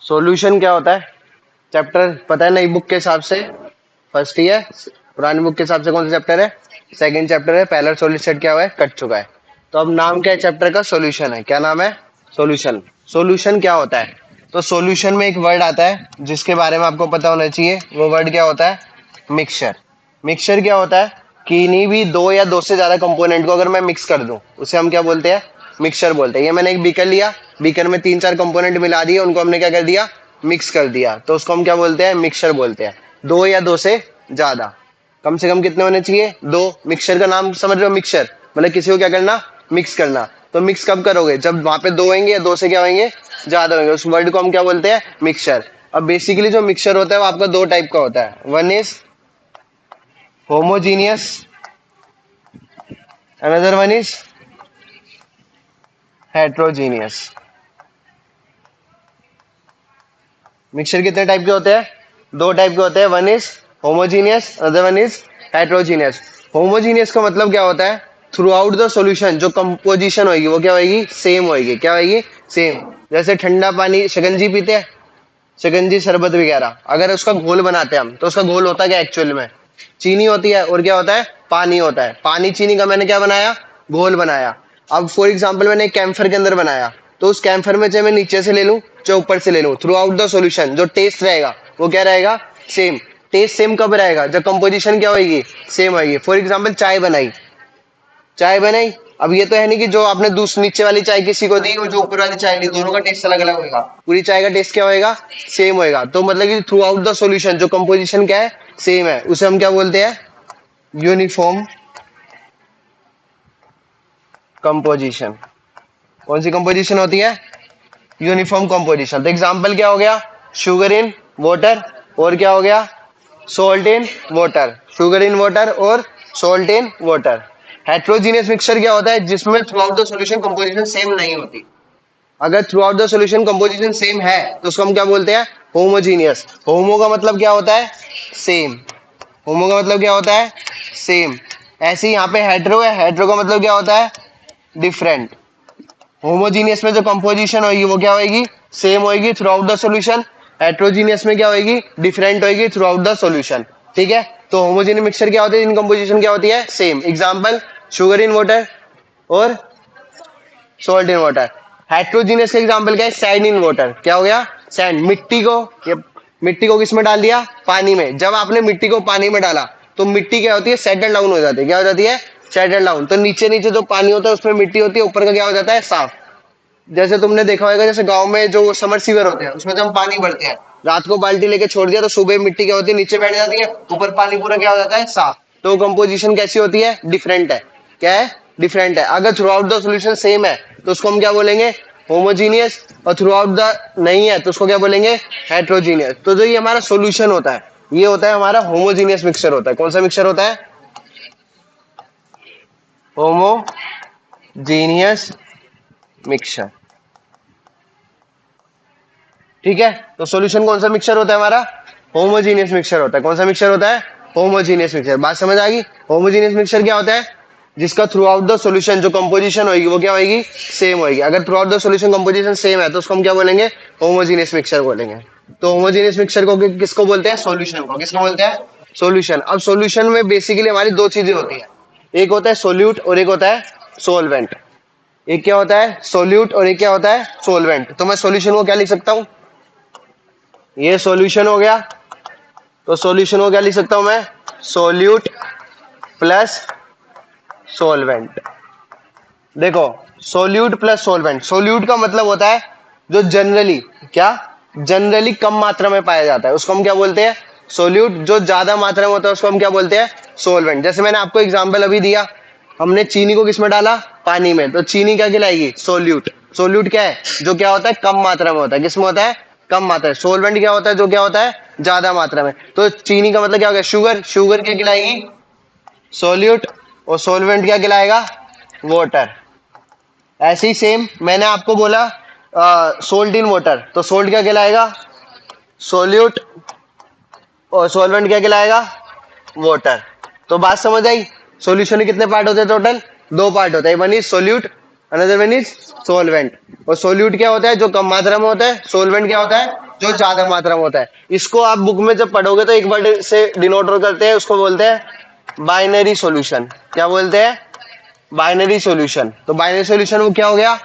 Solution क्या होता है? चैप्टर पता है नई बुक के हिसाब से? फर्स्ट ही है। पुरानी बुक के हिसाब से कौन सा चैप्टर है? सेकंड चैप्टर है। पहला सॉलिड सेट क्या हुआ है? कट चुका है। तो अब नाम क्या है चैप्टर का? सॉल्यूशन है। क्या नाम है? सॉल्यूशन। सॉल्यूशन क्या होता है? तो सॉल्यूशन में एक वर्ड आता है जिसके बारे में आपको पता होना चाहिए। वो वर्ड क्या होता है? मिक्सचर। मिक्सचर क्या होता है? किन्हीं भी दो या दो से ज्यादा कंपोनेंट को अगर मैं मिक्स कर दूं उसे हम क्या बोलते हैं? मिक्सचर बोलते हैं। ये मैंने एक बीकर लिया, बीकर में तीन चार कंपोनेंट मिला दिए, उनको हमने क्या कर दिया? मिक्स कर दिया, तो उसको हम क्या बोलते हैं? मिक्सचर बोलते हैं। दो या दो से ज्यादा, कम से कम कितने होने चाहिए? दो। मिक्सचर का नाम समझ रहे हो? मिक्सचर मतलब किसी को क्या करना? मिक्स करना। तो मिक्स कब करोगे? जब वहां पे दो होंगे या दो से क्या होंगे? ज्यादा होंगे। उस वर्ड को हम क्या बोलते हैं? मिक्सचर। अब बेसिकली जो मिक्सचर होता है वो आपका दो टाइप का होता है। One is homogeneous, another one is heterogeneous. Mixture कितने टाइप के होते हैं? दो टाइप के होते हैं। One is homogeneous, other one is heterogeneous. Homogeneous का मतलब क्या होता है? थ्रू आउट द सॉल्यूशन जो कंपोजिशन होगी वो क्या होगी? सेम होगी। क्या होगी? सेम। जैसे ठंडा पानी शिकंजी पीते हैं, शिकंजी शरबत वगैरह, अगर उसका घोल बनाते हैं हम तो उसका घोल होता है क्या एक्चुअल में? चीनी होती है। और क्या होता है? पानी होता है। पानी चीनी का मैंने क्या बनाया? घोल बनाया। अब फॉर एग्जाम्पल मैंने एक कैम्फर के अंदर बनाया, तो उस कैम्फर में चाहे मैं नीचे से ले लूं चाहे ऊपर से ले लूं, थ्रू आउट द सॉल्यूशन जो टेस्ट रहेगा वो क्या रहेगा? सेम। टेस्ट सेम कब रहेगा? जब कंपोजिशन क्या होगी? सेम होगी। फॉर एग्जाम्पल चाय बनाई, चाय बनाई। अब ये तो है नहीं कि जो आपने दूसरी नीचे वाली चाय किसी को दी और जो ऊपर वाली चाय ली, दोनों का टेस्ट अलग अलग होगा। पूरी चाय का टेस्ट क्या होएगा? सेम होएगा। तो मतलब कि थ्रू आउट द सॉल्यूशन जो कंपोजिशन क्या है? सेम है। उसे हम क्या बोलते हैं? Uniform composition. कौन सी कंपोजिशन होती है? Uniform composition. तो एग्जांपल क्या हो गया? शुगर इन वाटर, और क्या हो गया? Salt in water. Sugar in water और salt in water. Heterogeneous mixture क्या होता है? जिसमें throughout the solution composition same नहीं होती। अगर throughout the solution composition same है तो उसको हम क्या बोलते हैं? होमोजीनियस। होमो का मतलब क्या होता है? सेम। होमो का मतलब क्या होता है? सेम। ऐसे ही यहाँ पे हेट्रो है, हेट्रो का मतलब क्या होता है? डिफरेंट। होमोजीनियस में जो कंपोजिशन होगी वो क्या होगी? सेम होगी through out the solution. Heterogeneous में क्या होगी? डिफरेंट होगी थ्रू आउट द सॉल्यूशन। ठीक है। तो होमोजीनियस मिक्सचर क्या होते हैं? इन कंपोजिशन क्या होती है? Same. Example sugar in water और सॉल्ट इन वाटर। हेट्रोजीनियस का एग्जांपल क्या है? Sand in water. क्या हो गया? सैंड। मिट्टी को, ये मिट्टी को किसमें डाल दिया? पानी में। जब आपने मिट्टी को पानी में डाला तो मिट्टी क्या होती है? सेटल डाउन हो जाती है। क्या हो जाती है? Settle down. तो नीचे नीचे जो पानी होता है उसमें मिट्टी होती है, ऊपर का क्या हो जाता है? साफ। जैसे तुमने देखा होगा, जैसे गांव में जो समर सीवर होते हैं उसमें जब हम पानी भरते हैं, रात को बाल्टी लेके छोड़ दिया तो सुबह मिट्टी क्या होती है? नीचे बैठ जाती है, ऊपर पानी पूरा क्या हो जाता है? साफ। तो कंपोजिशन कैसी होती है? डिफरेंट है। क्या है? डिफरेंट है। अगर throughout the solution same है तो उसको हम क्या बोलेंगे? होमोजीनियस। और थ्रू आउट द नहीं है तो उसको क्या बोलेंगे? हेट्रोजीनियस। तो जो ये हमारा सोल्यूशन होता है ये होता है हमारा होमोजीनियस मिक्सचर होता है। कौन सा मिक्सचर होता है? Homogeneous mixture. ठीक है। तो सॉल्यूशन कौन सा मिक्सचर होता है हमारा? होमोजीनियस मिक्सचर होता है। कौन सा मिक्सचर होता है? Homogeneous mixture. बात समझ आ गई? होमोजीनियस मिक्सचर क्या होता है? जिसका थ्रू आउट द सॉल्यूशन जो कंपोजिशन होगी वो क्या होगी? सेम होगी। अगर throughout the solution composition same है तो उसको हम क्या बोलेंगे? होमोजीनियस मिक्सचर बोलेंगे। तो होमोजीनियस मिक्सचर को किसको बोलते हैं? सॉल्यूशन को। किसको बोलते हैं? सॉल्यूशन। अब सॉल्यूशन में बेसिकली हमारी दो चीजें होती है, एक होता है सोल्यूट और एक होता है सोलवेंट। एक क्या होता है? सोल्यूट और एक क्या होता है? सोलवेंट। तो मैं सॉल्यूशन को क्या लिख सकता हूं? ये सॉल्यूशन हो गया। तो सॉल्यूशन को क्या लिख सकता हूं मैं? Solute plus solvent. देखो, सोल्यूट प्लस सोलवेंट। सोल्यूट का मतलब होता है जो जनरली क्या? जनरली कम मात्रा में पाया जाता है उसको हम क्या बोलते हैं? सोल्यूट। जो ज्यादा मात्रा में होता है उसको हम क्या बोलते हैं? सोलवेंट। जैसे मैंने आपको एग्जांपल अभी दिया, हमने चीनी को किसमें डाला? पानी में। तो चीनी क्या कहलाएगी? सोल्यूट। सोल्यूट क्या है? जो क्या होता है? कम मात्रा में होता है। किसमें होता है? कम मात्रा है। सोलवेंट क्या होता है? जो क्या होता है? ज्यादा मात्रा में। तो चीनी का मतलब क्या हो गया? शुगर। शुगर क्या कहलाएगी? सोल्यूट। और सोलवेंट क्या कहलाएगा? वाटर। ऐसे ही सेम मैंने आपको बोला सोल्ट इन वाटर, तो सोल्ट क्या कहलाएगा? सोल्यूट। और सोलवेंट क्या कहलाएगा? वाटर। तो बात समझ आई? सॉल्यूशन के कितने पार्ट होते हैं टोटल? दो पार्ट होते हैं। One is solute another one is solvent. और सोल्यूट क्या होता है? जो कम मात्रा में होता है। सोलवेंट क्या होता है? जो ज्यादा मात्रा में होता है। इसको आप बुक में जब पढ़ोगे तो एक वर्ड से डिनोट करते हैं, उसको बोलते हैं बाइनरी सॉल्यूशन। क्या बोलते हैं? Binary solution. तो बाइनरी सॉल्यूशन वो क्या हो गया?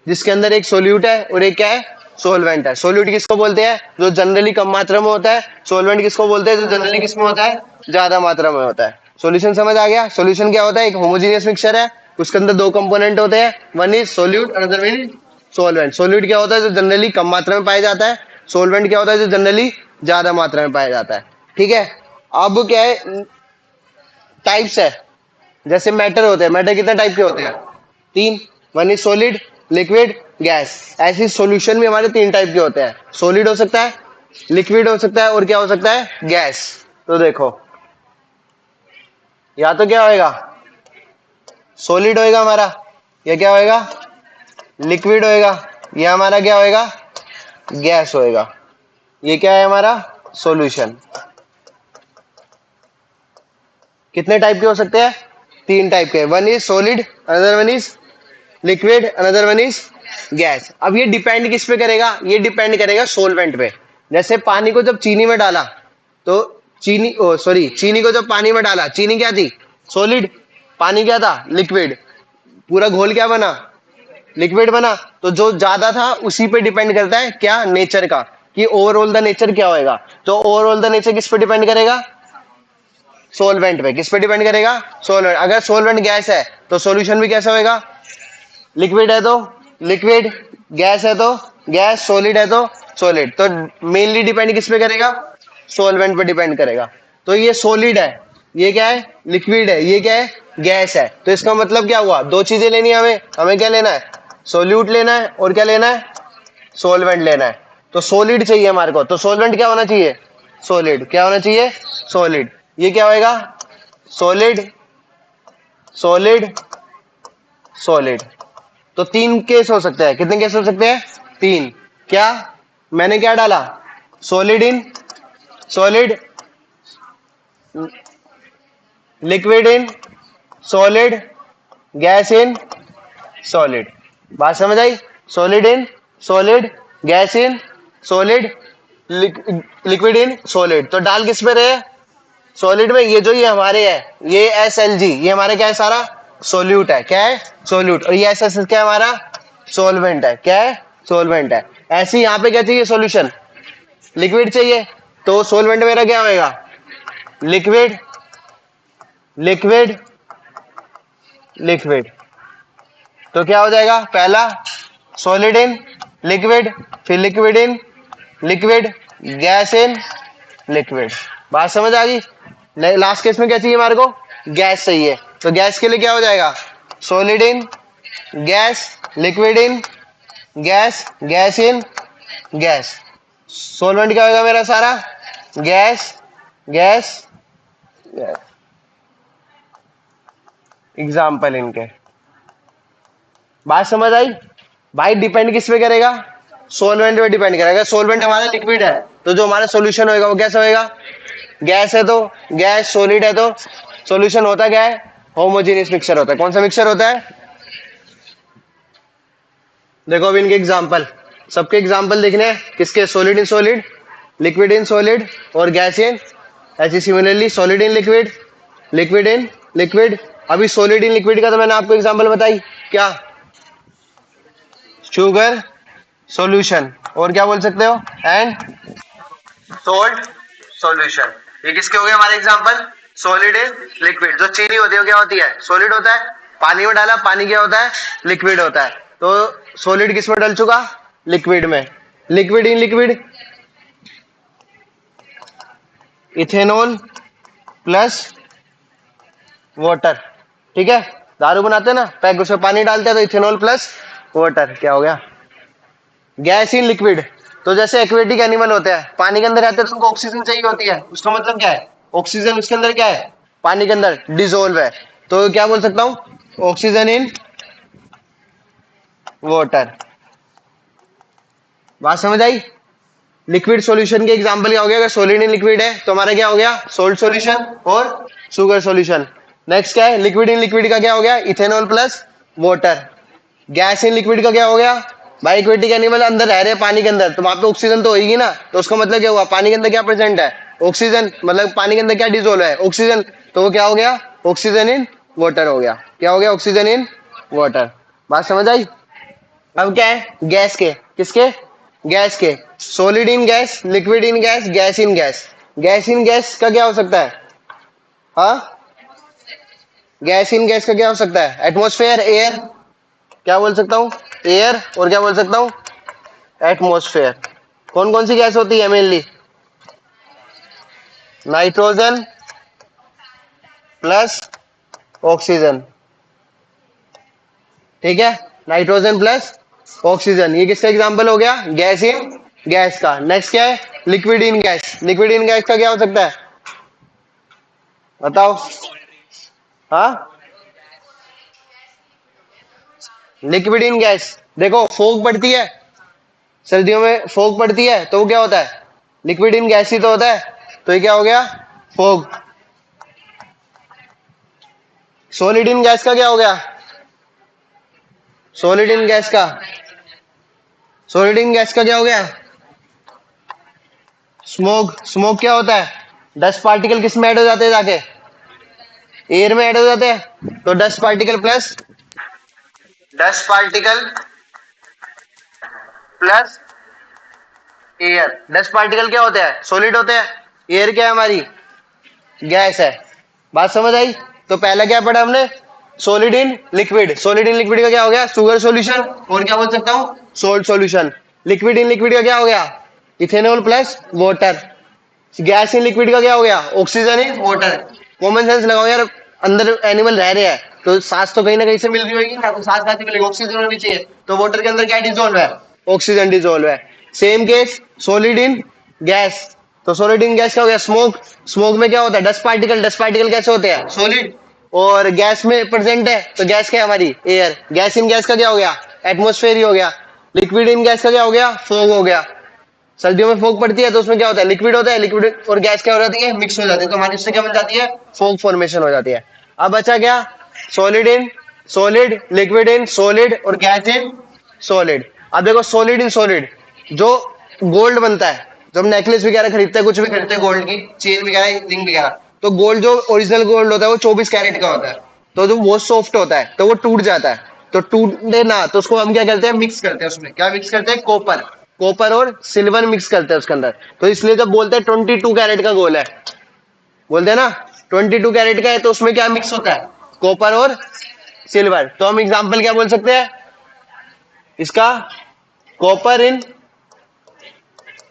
जिसके अंदर एक सोल्यूट है और एक क्या है? सोलवेंट है। सोल्यूट किसको बोलते हैं? जो जनरली कम मात्रा में होता है। सोलवेंट किसको बोलते हैं? जो जनरली किसमें होता है? ज्यादा मात्रा में होता है। सॉल्यूशन समझ आ गया? सॉल्यूशन क्या होता है? एक होमोजेनियस मिक्सचर है, उसके अंदर दो कंपोनेंट होते हैं, one is solute, another one is solvent. Solute क्या होता है? जो जनरली कम मात्रा में पाया जाता है। सोलवेंट क्या होता है? जो जनरली ज्यादा मात्रा में पाया जाता है। ठीक है। अब क्या है? टाइप्स है। जैसे मैटर होते हैं, मैटर कितने टाइप के होते हैं? तीन। One is solid, liquid, gas. ऐसी सॉल्यूशन भी हमारे तीन टाइप के होते हैं। सॉलिड हो सकता है, लिक्विड हो सकता है, और क्या हो सकता है? गैस। तो देखो, या तो क्या होएगा? सॉलिड होएगा हमारा, या क्या होएगा? लिक्विड होएगा, या हमारा क्या होएगा? गैस होएगा। ये क्या है हमारा? सॉल्यूशन। कितने टाइप के हो सकते हैं? तीन टाइप के। One is solid, another one is liquid, another one is gas. अब ये डिपेंड किस पे करेगा? ये डिपेंड करेगा सोलवेंट पे। जैसे पानी को जब चीनी में डाला तो चीनी, ओ सॉरी, चीनी को जब पानी में डाला, चीनी क्या थी? सॉलिड। पानी क्या था? लिक्विड। पूरा घोल क्या बना? लिक्विड बना। तो जो ज्यादा था उसी पे डिपेंड करता है क्या? नेचर का, कि ओवरऑल द नेचर क्या होएगा। तो ओवरऑल द नेचर किस पे डिपेंड करेगा? सोलवेंट पे। किस पे डिपेंड करेगा? सोलवेंट। अगर सोलवेंट गैस है तो सॉल्यूशन भी कैसा होएगा? लिक्विड है तो लिक्विड, गैस है तो गैस, सॉलिड है तो सॉलिड। तो मेनली डिपेंड किस पे करेगा? सॉल्वेंट पे डिपेंड करेगा। तो ये सॉलिड है, ये क्या है? लिक्विड है, ये क्या है? गैस है। तो इसका मतलब क्या हुआ? दो चीजें लेनी है हमें। हमें क्या लेना है? सोल्यूट लेना है, और क्या लेना है? सोलवेंट लेना है। तो सॉलिड चाहिए हमारे को, तो सोलवेंट क्या होना चाहिए? सॉलिड। क्या होना चाहिए? सॉलिड। ये क्या होएगा? Solid, solid, solid. तो तीन केस हो सकते हैं। कितने केस हो सकते हैं? तीन। क्या? मैंने क्या डाला? Solid in solid, liquid in solid, gas in solid. बात समझ आई? Solid in solid, gas in solid, liquid in solid. तो डाल किस पे रहे? सॉलिड में। ये जो ये हमारे है, ये SLG, ये हमारे क्या है? सारा सोल्यूट है। क्या है? सोल्यूट। और ये SS क्या है? हमारा सोलवेंट है। क्या है? सोलवेंट है। ऐसे यहाँ पे क्या चाहिए? सॉल्यूशन लिक्विड चाहिए। तो सोलवेंट मेरा क्या होएगा? Liquid, liquid, liquid. तो क्या हो जाएगा? पहला सॉलिड इन लिक्विड, फिर liquid in liquid, gas in liquid. बात समझ आ गई? लास्ट केस में क्या चाहिए हमारे को? गैस चाहिए। तो गैस के लिए क्या हो जाएगा? Solid in gas, liquid in gas, gas in gas. Solvent क्या होगा मेरा? सारा गैस, गैस, गैस। एग्जाम्पल इनके। बात समझ आई? भाई डिपेंड किस पे करेगा? सोलवेंट पे डिपेंड करेगा। सोलवेंट हमारा लिक्विड है तो जो हमारा सॉल्यूशन होएगा वो कैसा होएगा? गैस है तो गैस, सॉलिड है तो सॉल्यूशन होता क्या है? होमोजेनियस मिक्सचर होता है। कौन सा मिक्सचर होता है? देखो अब इनके एग्जाम्पल, सबके एग्जाम्पल देखने हैं। किसके? Solid in solid, liquid in solid, और गैस इन। ऐसे similarly solid in liquid, liquid in liquid. अभी सॉलिड इन लिक्विड का तो मैंने आपको एग्जाम्पल बताई। क्या? शुगर सॉल्यूशन, और क्या बोल सकते हो? And salt solution. ये किसके हो गए हमारे एग्जांपल? Solid in liquid. जो चीनी होती है क्या होती है? सॉलिड होता है। पानी में डाला, पानी क्या होता है? लिक्विड होता है। तो सॉलिड किस में डल चुका? लिक्विड में। Liquid in liquid, ethanol plus water. ठीक है। दारू बनाते हैं ना, पैक, उसमें पानी डालते हैं तो इथेनॉल प्लस वाटर। क्या हो गया? Gas in liquid. तो जैसे एक्वेटिक एनिमल होते हैं, पानी के अंदर रहते हैं तो उनको ऑक्सीजन चाहिए होती है। उसका मतलब क्या है? ऑक्सीजन उसके अंदर क्या है? पानी के अंदर डिसोल्व है। तो क्या बोल सकता हूं? Oxygen in water. बात समझ आई? लिक्विड सॉल्यूशन के एग्जांपल क्या हो गया? अगर सॉलिड इन लिक्विड है तो हमारा क्या हो गया? सोल्ट सॉल्यूशन और शुगर सॉल्यूशन। नेक्स्ट क्या है? लिक्विड इन लिक्विड का क्या हो गया? Ethanol plus water. Gas in liquid का क्या हो गया भाई, एक्वेटिक एनिमल अंदर रह रहे हैं पानी के अंदर, तो वहां पे ऑक्सीजन तो होगी ना, तो उसका मतलब क्या हुआ, पानी के अंदर क्या प्रेजेंट है, ऑक्सीजन, मतलब पानी के अंदर क्या डिजोल्व है, ऑक्सीजन, तो वो क्या हो गया, ऑक्सीजन इन वाटर हो गया, क्या हो गया, ऑक्सीजन इन वाटर। बात समझ आई। अब क्या है, गैस के, किसके, गैस के, solid in gas, liquid in gas, gas in gas. Gas in gas का क्या हो सकता है, हाँ, गैस इन गैस का क्या हो सकता है, एटमोस्फेयर, एयर, क्या बोल सकता हूँ, एयर, और क्या बोल सकता हूँ, एटमोस्फेयर। कौन कौन सी गैस होती है मेनली, नाइट्रोजन प्लस ऑक्सीजन, ठीक है, नाइट्रोजन प्लस ऑक्सीजन, ये किसका एग्जांपल हो गया, गैस इन गैस का। नेक्स्ट क्या है, liquid in gas, liquid in gas का क्या हो सकता है, बताओ, हाँ, लिक्विड इन गैस, देखो फोग पड़ती है, सर्दियों में फोग पड़ती है, तो वो क्या होता है, लिक्विड इन गैस ही तो होता है, तो ये क्या हो गया, फोग। सॉलिड इन गैस का क्या हो गया, सॉलिड इन गैस का, सॉलिड इन गैस का क्या हो गया, स्मोक। स्मोक क्या होता है, डस्ट पार्टिकल किस में ऐड हो जाते हैं जाके, एयर में ऐड हो जाते हैं, तो dust particle plus, dust particle plus air. Dust particle क्या होते हैं, सॉलिड होते हैं, एयर क्या है हमारी, गैस है। बात समझ आई। तो पहला क्या पढ़ा हमने, solid in liquid, solid in liquid का क्या हो गया, शुगर सॉल्यूशन, और क्या बोल सकता हूँ, salt solution. Liquid in liquid का क्या हो गया, ethanol plus water. Gas in liquid का क्या हो गया, oxygen in water. Common sense लगाओ यार, अंदर एनिमल रह रहे हैं तो सांस तो कहीं ना कहीं से मिल रही होगी ना, तो सांस कहाँ से मिलेगी, ऑक्सीजन होनी चाहिए, तो वाटर के अंदर क्या डिजोल्व है, ऑक्सीजन डिजोल्व है। Same case solid in gas, तो सॉलिड इन गैस क्या हो गया, स्मोक। स्मोक में क्या होता है, डस्ट पार्टिकल, डस्ट पार्टिकल कैसे होते हैं, सॉलिड, और गैस में प्रेजेंट है, तो गैस क्या है हमारी, एयर। गैस इन गैस का क्या हो गया, एटमोस्फेयर ही हो गया। लिक्विड इन गैस का क्या हो गया, फोग हो गया। सर्दियों में फोग पड़ती है तो उसमें क्या होता है, लिक्विड होता है, लिक्विड और गैस क्या हो जाती है, मिक्स हो जाती है, तो हमारी उससे क्या बन जाती है, फोग फॉर्मेशन हो जाती है। अब बचा क्या, solid in solid, liquid in solid, और गैस इन सॉलिड। अब देखो सॉलिड इन सॉलिड, जो गोल्ड बनता है, जब नेकलेस वगैरह खरीदते हैं, कुछ भी खरीदते हैं, गोल्ड की चेन वगैरह, रिंग वगैरह, तो गोल्ड जो ओरिजिनल गोल्ड होता है वो 24 कैरेट का होता है, तो जो वो सॉफ्ट होता है तो वो टूट जाता है, तो टूटे ना, तो उसको हम क्या करते हैं, मिक्स करते हैं, उसमें क्या मिक्स करते हैं, कॉपर, कॉपर और सिल्वर मिक्स करते हैं उसके अंदर। तो इसलिए जब बोलते हैं 22 कैरेट का गोल है, बोलते हैं ना 22 कैरेट का है, तो उसमें क्या मिक्स होता है, कॉपर और सिल्वर। तो हम एग्जाम्पल क्या बोल सकते हैं इसका, कॉपर इन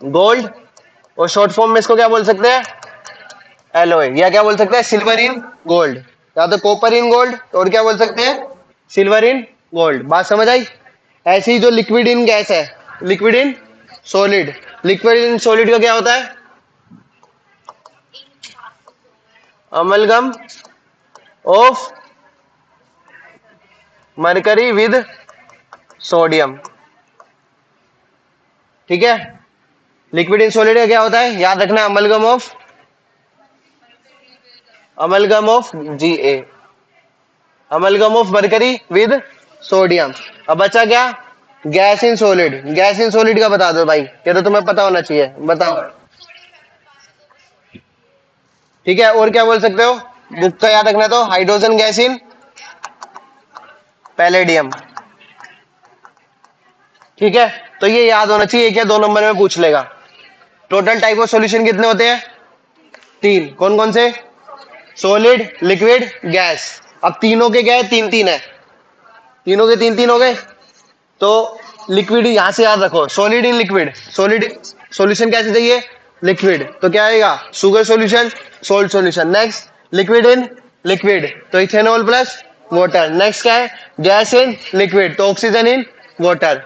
गोल्ड, और शॉर्ट फॉर्म में इसको क्या बोल सकते हैं, एलॉय, या क्या बोल सकते हैं, सिल्वर इन गोल्ड, या तो कॉपर इन गोल्ड, और क्या बोल सकते हैं, सिल्वर इन गोल्ड। बात समझ आई। ऐसे ही जो लिक्विड इन गैस है, liquid in solid, liquid in solid का क्या होता है, amalgam of mercury with sodium, ठीक है। लिक्विड इन सॉलिड का क्या होता है, याद रखना, amalgam of G A, amalgam of mercury with sodium. अब बचा क्या, gas in solid, gas in solid का बता दो भाई, ये तो तुम्हें पता होना चाहिए, बताओ, ठीक है। और क्या बोल सकते हो, बुक का याद रखना, तो हाइड्रोजन गैस इन पैलेडियम, ठीक है। तो ये याद होना चाहिए, क्या 2 नंबर में पूछ लेगा। टोटल टाइप ऑफ सॉल्यूशन कितने होते हैं, 3, कौन कौन से, सॉलिड, लिक्विड, गैस। अब तीनों के क्या है, 3 3 है, तीनों के 3 3 हो गए। तो लिक्विड यहां से याद रखो, solid in liquid, solid solution कैसे चाहिए, लिक्विड, तो क्या आएगा, sugar solution, salt solution. Next liquid in liquid, तो इथेनॉल प्लस वाटर। नेक्स्ट क्या है, गैस इन लिक्विड, तो oxygen in water.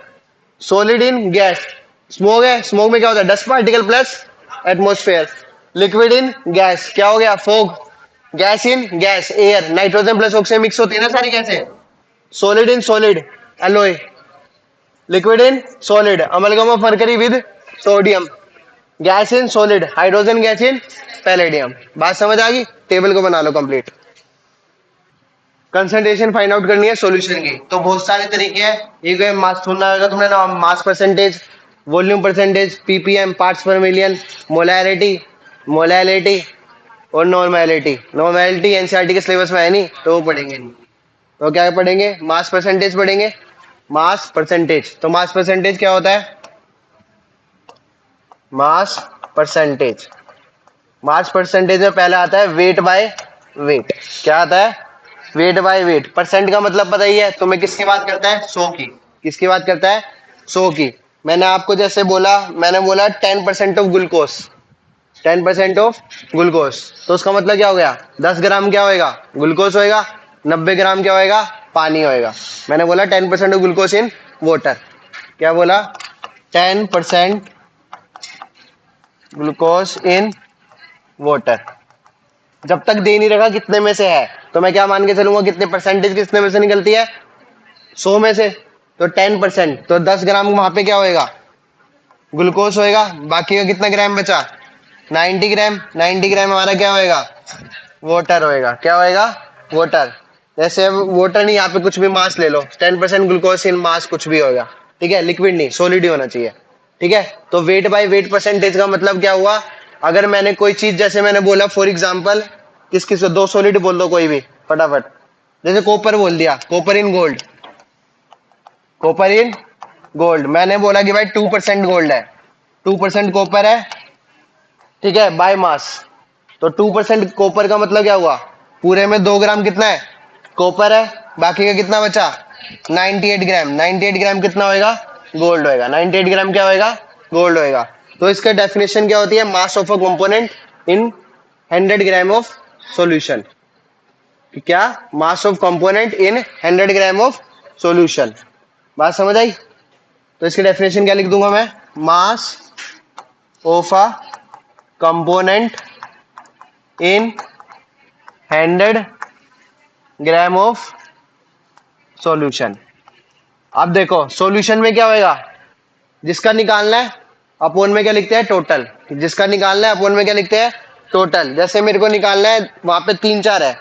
Solid in gas, smoke है, स्मोक में क्या होता है, dust particle plus atmosphere. Liquid in gas क्या हो गया, fog. Gas in gas, air, nitrogen plus oxygen mix होती है ना सारी गैसें। Solid in solid, alloy. Liquid in solid, amalgam of mercury with sodium. Gas in solid, hydrogen gas in palladium. बात समझ आ गई, टेबल को बना लो कंप्लीट। कंसंट्रेशन फाइंड आउट करनी है सॉल्यूशन की, तो बहुत सारे तरीके हैं। एक है मास, सुनना होगा तुमने ना, mass percentage, volume percentage, ppm parts पर मिलियन, मोलैरिटी, मोलैलिटी और नॉर्मैलिटी। नॉर्मैलिटी एनसीईआरटी के सिलेबस में है नहीं, तो वो पढ़ेंगे नहीं। तो क्या पढ़ेंगे? मास परसेंटेज पढ़ेंगे। मास परसेंटेज, तो मास परसेंटेज क्या होता है? मास परसेंटेज, मास परसेंटेज में पहला आता है वेट बाय वेट। क्या आता है? Weight by weight. परसेंट का मतलब पता ही है तुम्हें, किसकी बात करता है? 100 की। किसकी बात करता है? 100 की। मैंने आपको जैसे बोला, मैंने बोला 10% ऑफ ग्लूकोज, 10% ऑफ ग्लूकोज, तो उसका मतलब क्या हो गया? 10 ग्राम क्या होएगा? ग्लूकोज होएगा। 90 ग्राम क्या होएगा? पानी होएगा। मैंने बोला 10% ऑफ ग्लूकोज इन वाटर। क्या बोला? 10% ग्लूकोज इन वाटर। जब तक दे नहीं रखा कितने में से है, तो मैं क्या मान के चलूंगा? कितने परसेंटेज कितने में से निकलती है? 100 में से। तो 10%, तो 10 ग्राम वहां पे क्या होएगा? ग्लूकोज होएगा। बाकी का कितना ग्राम बचा? 90 ग्राम। 90 ग्राम हमारा क्या होएगा? वाटर होएगा। क्या होएगा? वाटर। जैसे वाटर नहीं, यहाँ पे कुछ भी मास ले लो, 10% ग्लूकोज इन मास कुछ भी होगा। ठीक है, लिक्विड नहीं, सॉलिड ही होना चाहिए। ठीक है, तो वेट बाय वेट परसेंटेज का मतलब क्या हुआ? अगर मैंने कोई चीज, जैसे मैंने बोला फॉर एग्जाम्पल, किस किस, दो सॉलिड बोल दो कोई भी फटाफट। जैसे कॉपर बोल दिया, copper in gold, copper in gold. मैंने बोला कि भाई 2% गोल्ड है, 2% कॉपर है। ठीक है, बाय मास। तो 2% कॉपर का मतलब क्या हुआ? पूरे में 2 ग्राम कितना है? कॉपर है। बाकी का कितना बचा? 98 ग्राम। 98 ग्राम कितना होएगा? गोल्ड होएगा। 98 ग्राम क्या होएगा? गोल्ड होएगा। तो इसका डेफिनेशन क्या होती है? Mass of a component in 100 gram of solution. क्या? Mass of component in 100 gram of solution. बात समझ आई? तो इसकी डेफिनेशन क्या लिख दूंगा मैं? मास of a component in 100 gram of solution. अब देखो सॉल्यूशन में क्या होएगा? जिसका निकालना है अपोन में क्या लिखते हैं? टोटल। जिसका निकालना है अपोन में क्या लिखते हैं? टोटल। जैसे मेरे को निकालना है, वहां पे 3 4 है।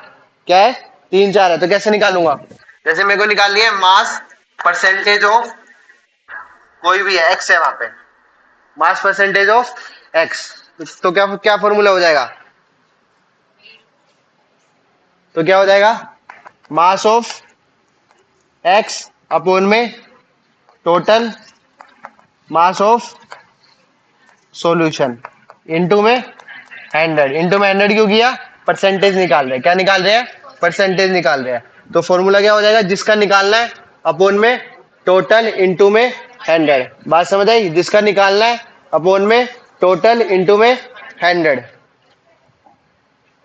क्या है? 3 4 है, तो कैसे निकालूंगा? जैसे मेरे को निकालनी है मास परसेंटेज ऑफ, कोई भी है, एक्स है वहां पे, मास परसेंटेज ऑफ एक्स। तो क्या क्या फॉर्मूला हो जाएगा? तो क्या हो जाएगा? मास ऑफ एक्स अपोन में total mass of solution into में 100। इनटू में 100 क्यों किया? परसेंटेज निकाल रहे हैं। क्या निकाल रहे हैं? परसेंटेज निकाल रहे हैं। तो फॉर्मूला क्या हो जाएगा? जिसका निकालना है अपोन में टोटल इनटू में 100। बात समझ आई? जिसका निकालना है अपोन में टोटल इनटू में 100।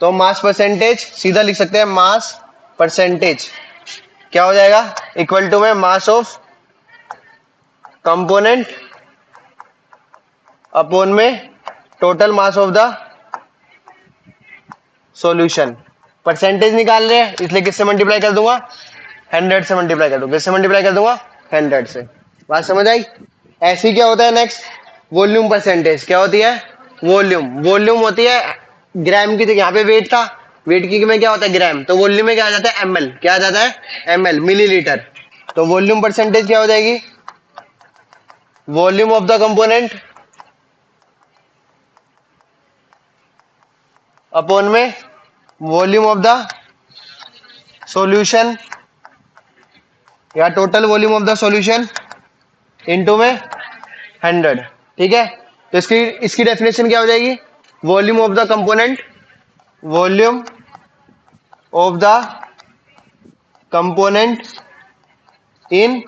तो मास परसेंटेज सीधा लिख सकते हैं, मास परसेंटेज क्या हो जाएगा? इक्वल टू में मास ऑफ कंपोनेंट अपोन में total mass of the solution. Percentage निकाल रहे हैं इसलिए किससे मल्टीप्लाई कर दूंगा? 100 से मल्टीप्लाई कर दूंगा। किससे मल्टीप्लाई कर दूंगा? 100 से। बात समझ आई? ऐसी क्या होता है नेक्स्ट? Volume percentage. क्या होती है? वॉल्यूम। वॉल्यूम होती है ग्राम की, यहाँ पे वेट था, वेट की में क्या होता है? ग्राम। तो वॉल्यूम में क्या आ जाता है? एमएल। क्या आ जाता है? ML, millilitre. तो वॉल्यूम परसेंटेज क्या हो जाएगी? Volume of the component upon में वॉल्यूम ऑफ द सॉल्यूशन, या total volume of the solution into में 100। ठीक है, तो इसकी इसकी डेफिनेशन क्या हो जाएगी? Volume of the component, volume of the component in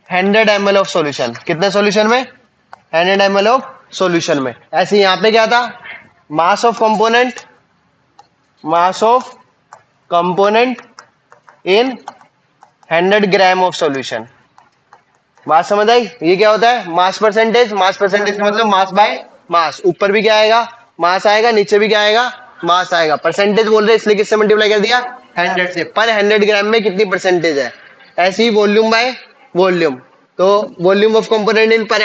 100 ml of solution. कितने सॉल्यूशन में? 100 ml ऑफ सॉल्यूशन में। ऐसे यहां पे क्या था? Mass of component, mass of component in 100 gram of solution. Mass समझ आई? ये क्या होता है? Mass percentage. मास परसेंटेज का मतलब मास बाय मास। ऊपर भी क्या आएगा? मास आएगा, नीचे भी क्या आएगा? मास आएगा। परसेंटेज बोल रहे इसलिए किससे मल्टीप्लाई कर दिया? 100 से। पर 100 ग्राम में कितनी परसेंटेज है? ऐसे ही वॉल्यूम बाय वॉल्यूम। तो वॉल्यूम ऑफ कंपोनेंट इन पर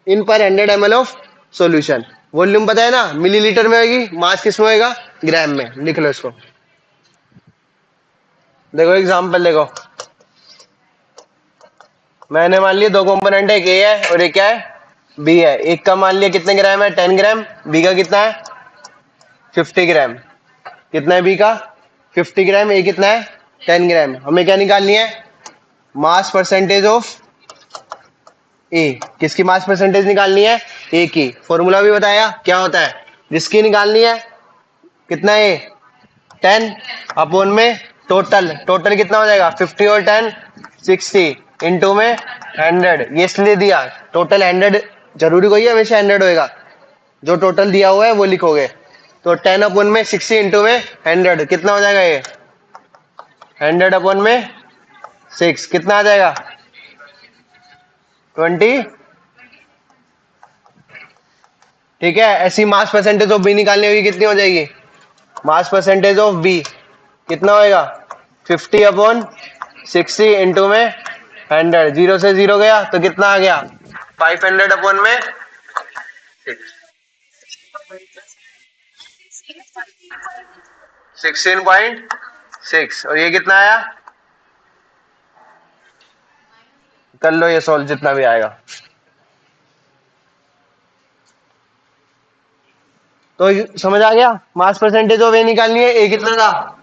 100 ml ऑफ सॉल्यूशन। वॉल्यूम पता है ना, मिलीलीटर में होगी, मास किस में होगा? ग्राम में। लिख लो इसको। देखो एग्जांपल देखो, मैंने मान लिया दो कंपोनेंट है, एक ए है और एक क्या है, बी है। एक का मान लिया कितने ग्राम है, 10 ग्राम। बी का कितना है, 50 ग्राम। कितना है बी का, 50 ग्राम। ए कितना है, 10 ग्राम। हमें क्या निकालनी है, मास परसेंटेज ऑफ ए। किसकी मास परसेंटेज निकालनी है, ए की। फॉर्मूला भी बताया क्या होता है, जिसकी निकालनी है। कितना है, 10 अपॉन में टोटल। टोटल कितना हो जाएगा, 50 और 10 60 इंटू में 100। ये इसलिए दिया, टोटल 100 जरूरी कोई है, हमेशा 100 होएगा। जो टोटल दिया हुआ है वो लिखोगे। तो 10 अपॉन में 60 इंटू में 100 कितना हो जाएगा, ये 100 अपॉन में 6 कितना आ जाएगा, 20। ठीक है। ऐसी मास परसेंटेज ऑफ बी निकालनी होगी, कितनी हो जाएगी, मास परसेंटेज ऑफ बी कितना होएगा, 50 अपॉन 60 इंटू में 100। जीरो से जीरो गया तो कितना आ गया, 500 अपॉन में 16.6। और ये कितना आया, कर लो ये सॉल्व जितना भी आएगा। तो समझ आ गया, मास परसेंटेज ऑफ ए निकालनी है। ए कितना था,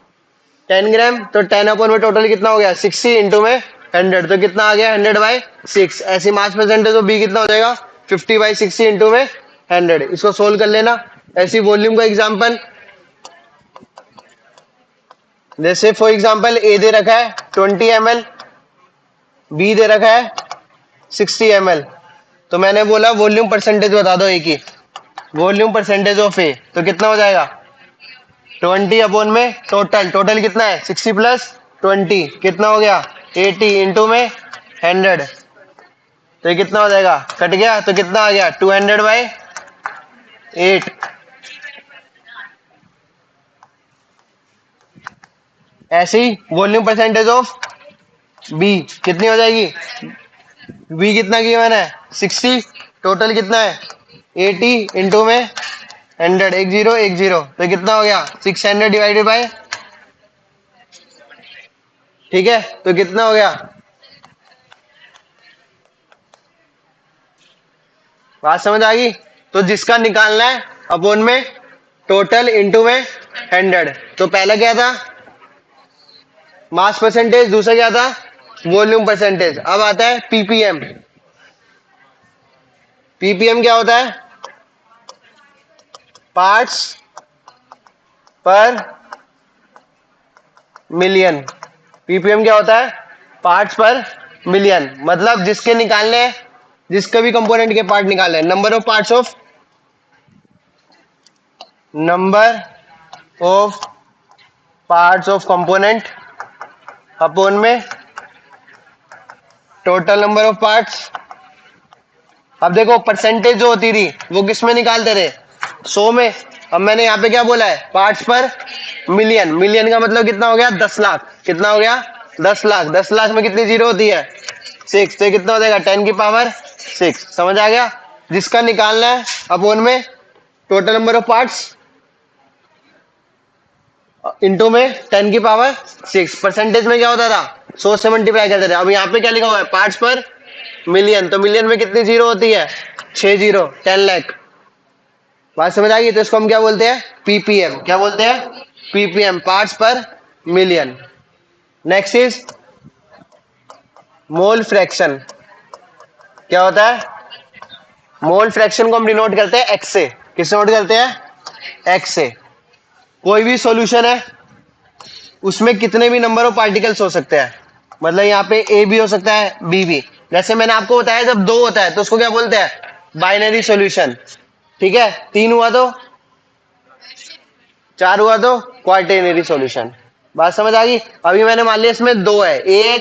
10 ग्राम। तो 10 अपॉन में टोटल कितना हो गया, 60 इंटू में 100। तो कितना आ गया, 100/6। ऐसी मास परसेंटेज ऑफ बी कितना हो जाएगा, 50/60 इंटू में 100। इसको सोल्व कर लेना। ऐसी वॉल्यूम का एग्जांपल, जैसे फॉर एग्जांपल ए दे रखा है 20 ml, बी दे रखा है 60 ml। तो मैंने बोला वॉल्यूम परसेंटेज बता दो ए की, वॉल्यूम परसेंटेज ऑफ ए। तो कितना हो जाएगा, 20 अपॉन में टोटल। टोटल कितना है, 60 प्लस 20 कितना हो गया, 80 इंटू में 100। तो ये कितना हो जाएगा, कट गया तो कितना आ गया, 200/8। ऐसी वॉल्यूम परसेंटेज ऑफ बी कितनी हो जाएगी, बी कितना किया मैंने, 60। टोटल कितना है, 80 इंटू में 100। 10 तो कितना हो गया, 600/, ठीक है। तो कितना हो गया, बात समझ आ गई। तो जिसका निकालना है अपॉन में टोटल इंटू में 100। तो पहला क्या था, मास परसेंटेज। दूसरा क्या था, वॉल्यूम परसेंटेज। अब आता है पीपीएम। पीपीएम क्या होता है, पार्ट्स पर मिलियन। पीपीएम क्या होता है, पार्ट्स पर मिलियन। मतलब जिसके निकालने हैं, जिसके भी कंपोनेंट के पार्ट निकालने हैं, number of parts of component upon में टोटल नंबर ऑफ पार्ट्स। अब देखो परसेंटेज जो होती थी वो किस में निकालते थे, 100 में। अब मैंने यहाँ पे क्या बोला है, पार्ट्स पर मिलियन। मिलियन का मतलब कितना हो गया, 10 लाख। कितना हो गया, 10 लाख। 10 लाख में कितनी जीरो होती है, 6। तो कितना हो जाएगा, 10⁶ समझ आ गया। जिसका निकालना है अपॉन में total number of parts into में 10⁶। परसेंटेज में क्या होता था, 100 से मल्टीप्लाई करते थे। अब यहाँ पे क्या लिखा हुआ है, पार्ट्स पर मिलियन। तो मिलियन में कितनी जीरो होती है, 6 जीरो, 10 लाख। बात समझ आ गई। तो इसको हम क्या बोलते हैं, पीपीएम। क्या बोलते हैं, पीपीएम, पार्ट्स पर million. Next is mole fraction. क्या होता है, मोल फ्रैक्शन को हम डिनोट करते हैं एक्स से। किससे नोट करते हैं, एक्स से। कोई भी सॉल्यूशन है, उसमें कितने भी नंबर ऑफ पार्टिकल्स हो सकते हैं। मतलब यहाँ पे ए भी हो सकता है, बी भी। जैसे मैंने आपको बताया, जब 2 होता है तो उसको क्या बोलते हैं, बाइनरी सॉल्यूशन। ठीक है, 3 हुआ तो, 4 हुआ तो क्वार्टेनरी सॉल्यूशन। बात समझ आ गई। अभी मैंने मान लिया इसमें 2 है, ए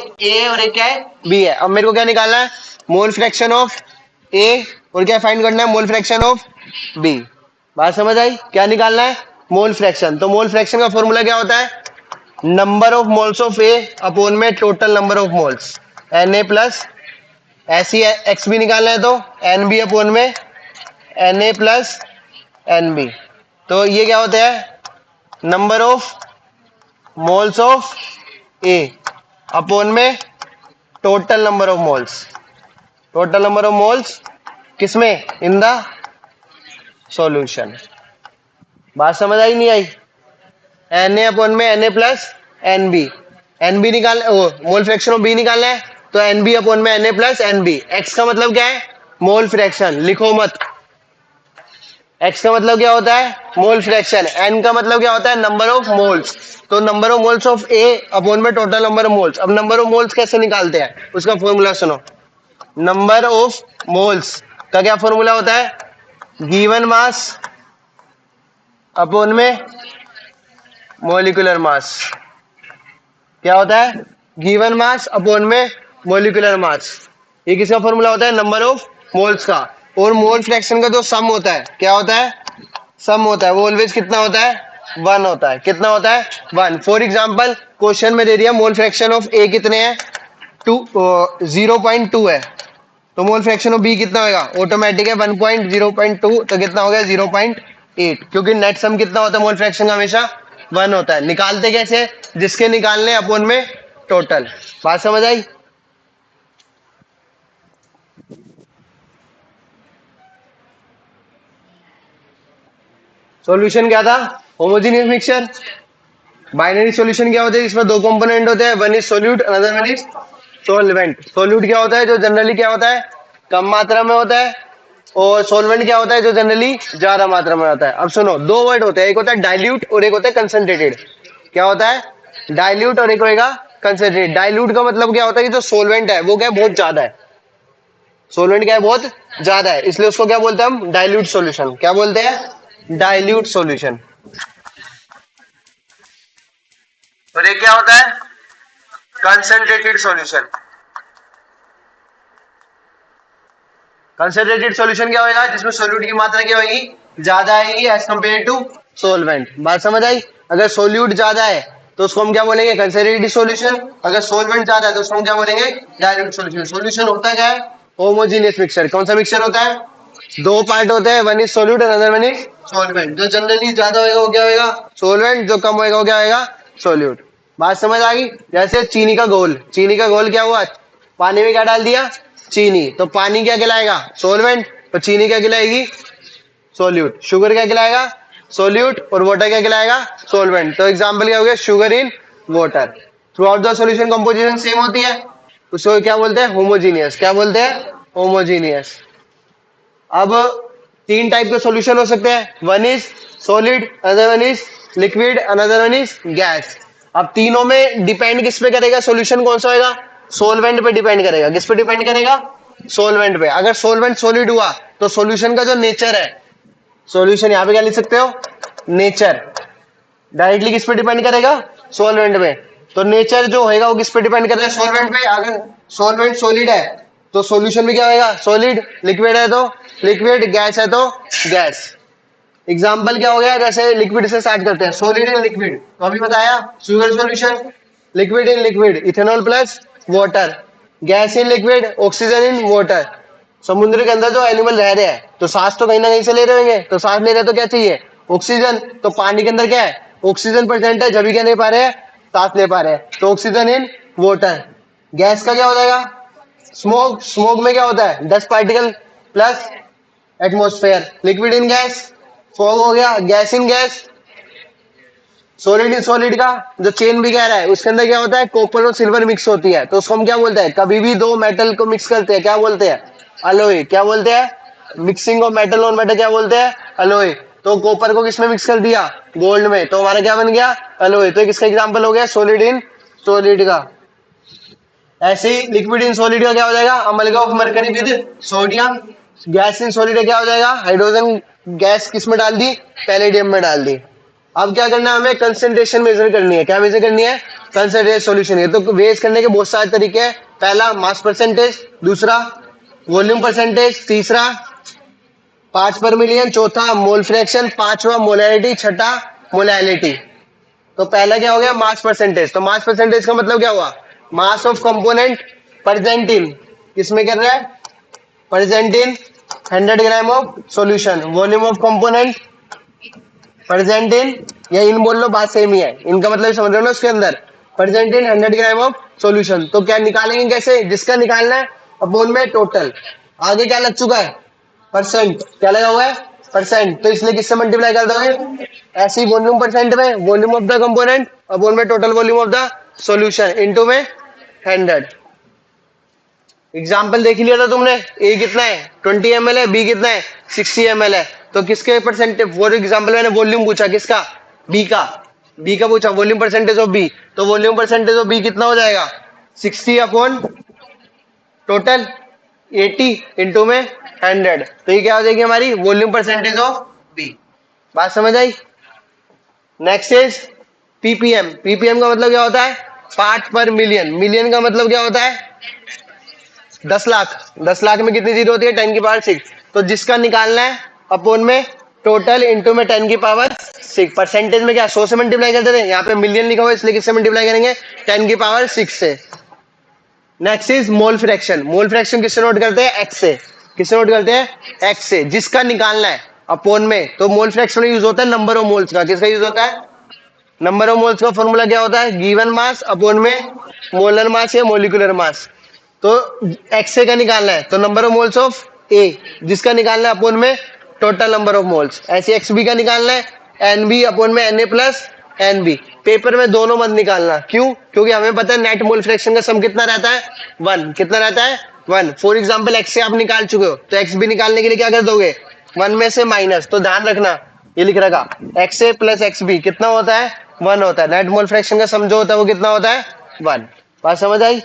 और एक क्या है, बी है। अब मेरे को क्या निकालना है, मोल फ्रैक्शन ऑफ ए, और क्या फाइंड करना है, मोल फ्रैक्शन ऑफ बी। बात समझ आई, क्या निकालना है, मोल फ्रैक्शन। तो मोल फ्रैक्शन का फॉर्मूला क्या होता है, number of moles of A upon में total number of moles, N A plus, ऐसी एक्स भी निकालना है तो एन बी अपॉन में N A plus N B. तो ये क्या होता है, number of moles of A upon में total number of moles, total number of moles किसमें, इन द सॉल्यूशन। बात समझ आई नहीं आई? एन ए अपॉन में N A plus N B, N B निकाल मोल फ्रैक्शन ऑफ बी निकालना है तो एन बी अपॉन में N A plus N B. X का मतलब क्या है, मोल फ्रैक्शन, लिखो मत। एक्स का मतलब क्या होता है, मोल फ्रैक्शन। एन का मतलब क्या होता है, नंबर ऑफ मोल्स। तो number of moles of A upon में टोटल नंबर ऑफ मोल्स। अब नंबर ऑफ मोल्स कैसे निकालते हैं, उसका फॉर्मूला सुनो। नंबर ऑफ मोल्स का क्या फॉर्मूला होता है, गिवन मास अपॉन में मोलिकुलर मास। क्या होता है, गिवन मास अपॉन में मोलिकुलर मास। ये किसका फॉर्मूला होता है, नंबर ऑफ मोल्स का। और मोल फ्रैक्शन का जो सम होता है, क्या होता है, सम होता है, वो ऑलवेज कितना होता है, 1 होता है। कितना होता है, 1। फॉर एग्जांपल क्वेश्चन में दे दिया मोल फ्रैक्शन ऑफ ए कितने हैं, 0.2 है, तो मोल फ्रैक्शन ऑफ बी कितना होगा, ऑटोमेटिक है 1.0.2, तो कितना हो गया 0.8, क्योंकि नेट सम कितना होता है मोल फ्रैक्शन का, हमेशा 1 होता है। निकालते कैसे, जिसके निकालने अपॉन में टोटल। बात समझ आई? सॉल्यूशन क्या था, होमोजेनियस मिक्सचर। बाइनरी सॉल्यूशन क्या होता है, इसमें दो कंपोनेंट होते हैं, one is solute another one is solvent. Solute क्या होता है, जो जनरली क्या होता है, कम मात्रा में होता है, और सॉल्वेंट क्या होता है, जो जनरली ज्यादा मात्रा में होता है। अब सुनो, दो वर्ड होते हैं, एक होता है डाइल्यूट और एक होता है कंसंट्रेटेड। क्या होता है, डाइल्यूट और एक होगा कंसंट्रेटेड। डाइल्यूट का मतलब क्या होता है कि जो सोलवेंट है वो क्या है, बहुत ज्यादा है। सोलवेंट क्या है, बहुत ज्यादा है, इसलिए उसको क्या बोलते हैं हम, डाइल्यूट सॉल्यूशन। क्या बोलते हैं, डाइल्यूट सॉल्यूशन। और एक क्या होता है, कंसंट्रेटेड सॉल्यूशन। कंसंट्रेटेड सॉल्यूशन क्या होगा, जिसमें सोल्यूट की मात्रा क्या होगी, ज्यादा आएगी एज कंपेयर टू सोलवेंट। बात समझ आई? अगर सोल्यूट ज्यादा है तो उसको हम क्या बोलेंगे, कंसंट्रेटेड सॉल्यूशन। अगर सोलवेंट ज्यादा है तो उसको हम क्या बोलेंगे, डाइल्यूट सॉल्यूशन। सॉल्यूशन होता क्या है, होमोजेनियस मिक्सचर। कौन सा मिक्सचर होता है, दो पार्ट होते हैं, one is solute another one is solvent. जो जनरली ज्यादा होगा वो क्या होगा, सोलवेंट, जो कम होगा वो क्या होगा, सोल्यूट। बात समझ आ गई? जैसे चीनी का घोल, चीनी का घोल क्या हुआ, पानी में क्या डाल दिया, चीनी, तो पानी क्या कहलाएगा, सोलवेंट, तो चीनी क्या कहलाएगी, सोल्यूट। शुगर क्या कहलाएगा, सोल्यूट, और वाटर क्या कहलाएगा, सोलवेंट। तो एग्जांपल क्या हो गया, sugar in water. Through out the solution composition same होती है, उसको क्या बोलते हैं, होमोजीनियस। क्या बोलते हैं, होमोजीनियस। अब तीन टाइप के सॉल्यूशन हो सकते हैं, one is solid, another one is liquid, another one is gas. अब तीनों में डिपेंड किस पे करेगा, सॉल्यूशन कौन सा होगा, सोलवेंट पे डिपेंड करेगा। किस पे डिपेंड करेगा, सोलवेंट पे। अगर सोलवेंट सॉलिड हुआ तो सॉल्यूशन का जो नेचर है, सॉल्यूशन यहाँ पे क्या लिख सकते हो, नेचर, डायरेक्टली किस पे डिपेंड करेगा, सॉल्वेंट पे। तो नेचर जो होगा वो किस पे डिपेंड करेगा, सॉल्वेंट पे। अगर सॉल्वेंट सॉलिड है तो सॉल्यूशन भी क्या होगा, सॉलिड। लिक्विड है तो लिक्विड, गैस है तो गैस। एग्जाम्पल क्या हो गया, जैसे लिक्विड से स्टार्ट करते हैं, सॉलिड इन लिक्विड, तो अभी बताया sugar solution. Liquid in liquid, ethanol plus water. Gas in liquid, oxygen in water. समुद्र के अंदर जो एनिमल रह रहे हैं तो सांस तो कहीं ना कहीं से ले रहे होंगे, तो सांस ले रहे हैं तो क्या चाहिए, ऑक्सीजन। तो पानी के अंदर क्या है, ऑक्सीजन प्रेजेंट है, जब भी क्या नहीं पा रहे हैं, सांस ले पा रहे हैं, तो ऑक्सीजन इन वाटर। गैस का क्या हो जाएगा, स्मोक। स्मोक में क्या होता है, dust particle plus atmosphere. Liquid in gas, fog हो गया। Gas in gas, solid in solid का जो चेन भी कह रहा है, उसके अंदर क्या होता है, कॉपर और सिल्वर मिक्स होती है, तो उसको हम क्या बोलते हैं, कभी भी दो मेटल को मिक्स करते हैं क्या बोलते हैं, अलॉय। क्या बोलते हैं, मिक्सिंग ऑफ मेटल और मेटल क्या बोलते हैं, अलॉय। तो कॉपर को किसमें मिक्स कर दिया, गोल्ड में, तो हमारा क्या बन गया, अलॉय। तो किसका एग्जाम्पल हो गया, सॉलिड इन सॉलिड का। ऐसे ही लिक्विड इन सॉलिड का क्या हो जाएगा, amalgam of mercury with sodium. Gas in solid का क्या हो जाएगा, हाइड्रोजन गैस किस में डाल दी, पैलेडियम में डाल दी। अब क्या करना है, हमें कंसेंट्रेशन मेजर करनी है। क्या मेजर करनी है, कंसेंट्रेशन सॉल्यूशन है। तो वेज करने के बहुत सारे तरीके हैं। पहला मास परसेंटेज, दूसरा वॉल्यूम परसेंटेज, तीसरा पार्ट्स पर मिलियन, चौथा मोल फ्रैक्शन, पांचवा मोलैरिटी, छठा मोलैलिटी। तो पहला क्या हो गया, मास परसेंटेज। तो मास परसेंटेज का मतलब क्या हुआ, मास ऑफ कंपोनेंट प्रेजेंट इन, किसमें कर रहा है, present in 100 gram of solution. Volume of component present in, या इन बोल लो, बात सेम ही है, इनका मतलब समझ रहे हो ना, उसके अंदर percent in 100 gram of solution. तो क्या निकालेंगे कैसे, जिसका निकालना है अपॉन में टोटल। आगे क्या लग चुका है, परसेंट, क्या लगा हुआ है परसेंट, तो इसलिए किससे मल्टीप्लाई कर दोगे, ऐसे ही वॉल्यूम परसेंट में volume of the component upon में total volume of the solution into में 100। एग्जाम्पल देख लिया था तुमने, ए कितना है 20 ml है, बी कितना है 60 ml है, तो किसके परसेंटेज, फॉर एग्जाम्पल मैंने वॉल्यूम पूछा किसका, बी का, बी का पूछा वॉल्यूम परसेंटेज ऑफ बी, तो वॉल्यूम परसेंटेज ऑफ बी कितना हो जाएगा 60 अपॉन टोटल 80 इंटू में 100, तो ये क्या हो जाएगी हमारी वॉल्यूम परसेंटेज ऑफ बी। बात समझ आई। Next is PPM. पीपीएम का मतलब क्या होता है, पार्ट पर मिलियन। मिलियन का मतलब क्या होता है 10 लाख। 10 लाख में कितनी जीरो होती है 10 की पावर 6, तो जिसका निकालना है अपॉन में टोटल इंटू में 10 की पावर 6। परसेंटेज में क्या 100 से मल्टीप्लाई करते थे, यहाँ पे मिलियन लिखा हुआ है इसलिए किससे मल्टीप्लाई करेंगे 10 की पावर 6 से। Next is mole fraction. Mole fraction किससे नोट करते हैं, एक्स से। किससे नोट करते हैं, एक्स से। जिसका निकालना है अपॉन में, तो मोल फ्रैक्शन में यूज होता है नंबर ऑफ मोल्स का। किसका यूज होता है, नंबर ऑफ मोल्स का फॉर्मूला क्या होता है, गिवन मास अपॉन में मोलर मास या मोलिकुलर मास। तो एक्स का निकालना है तो number of moles of A, जिसका निकालना है अपॉन में टोटल नंबर ऑफ मोल्स। ऐसे एक्स बी का निकालना है एन बी अपॉन में N A plus N B. Paper में दोनों मत निकालना, क्यों, क्योंकि हमें पता है नेट मोल फ्रैक्शन का सम कितना रहता है 1। कितना रहता है 1। फॉर एग्जाम्पल एक्स से आप निकाल चुके हो तो एक्स बी निकालने के लिए क्या कर दोगे 1 में से माइनस, तो ध्यान रखना ये लिख रखा एक्स ए प्लस एक्स बी कितना होता है 1 होता है। नेट मोल फ्रैक्शन का सम जो होता है वो कितना होता है 1। बात समझ आई।